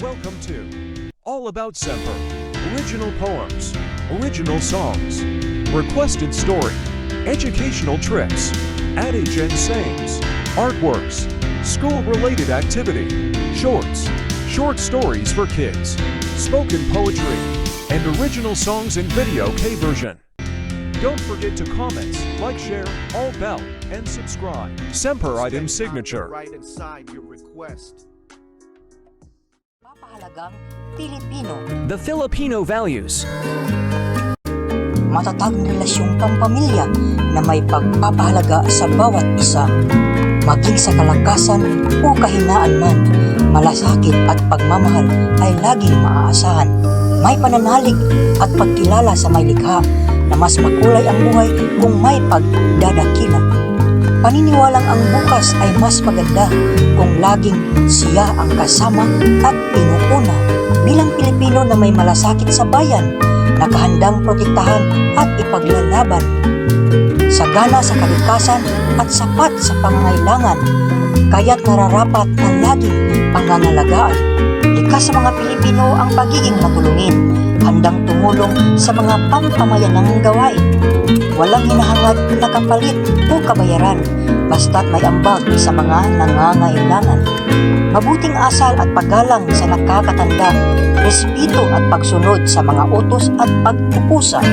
Welcome to All About Semper. Original poems, original songs, requested story, educational trips, adage and sayings, artworks, school-related activity, shorts, short stories for kids, spoken poetry, and original songs in video K version. Don't forget to comment, like, share, all bell, and subscribe. Semper Item Signature. Right inside your request. Papahalagang Pilipino. The Filipino values. Matatag na relasyong pampamilya na may pagpapahalaga sa bawat isa. Maging sa kalakasan o kahinaan man, malasakit at pagmamahal ay laging maaasahan. May pananalig at pagkilala sa may likha na mas makulay ang buhay kung may pagdadakila. Paniniwalang ang bukas ay mas maganda kung laging siya ang kasama at pinuuna. Bilang Pilipino na may malasakit sa bayan, nakahandang protektahan at ipaglalaban. Sagana sa kalikasan at sapat sa pangangailangan, kaya't nararapat na laging pangangalagaan. Likas sa mga Pilipino ang pagiging matulungin, handang tumulong sa mga pampamayanang gawain. Walang hinahangad na kapalit o kabayaran, basta't may ambag sa mga nangangailangan. Mabuting asal at paggalang sa nakakatanda, respeto at pagsunod sa mga utos at pagpupusa.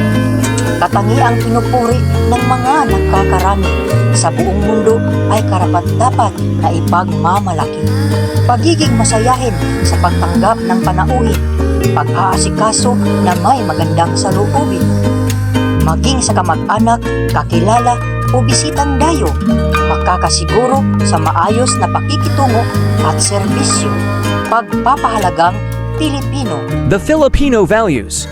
Katangiang pinupuri ng mga nagkakarami sa buong mundo ay karapat-dapat na ipagmamalaki. Pagiging masayahin sa pagtanggap ng panauhin, pag-aasikaso na may magandang saloobin. Maging sa kamag-anak, kakilala o bisitang dayo, makakasiguro sa maayos na pakikitungo at serbisyo. Pagpapahalagang Pilipino. The Filipino values.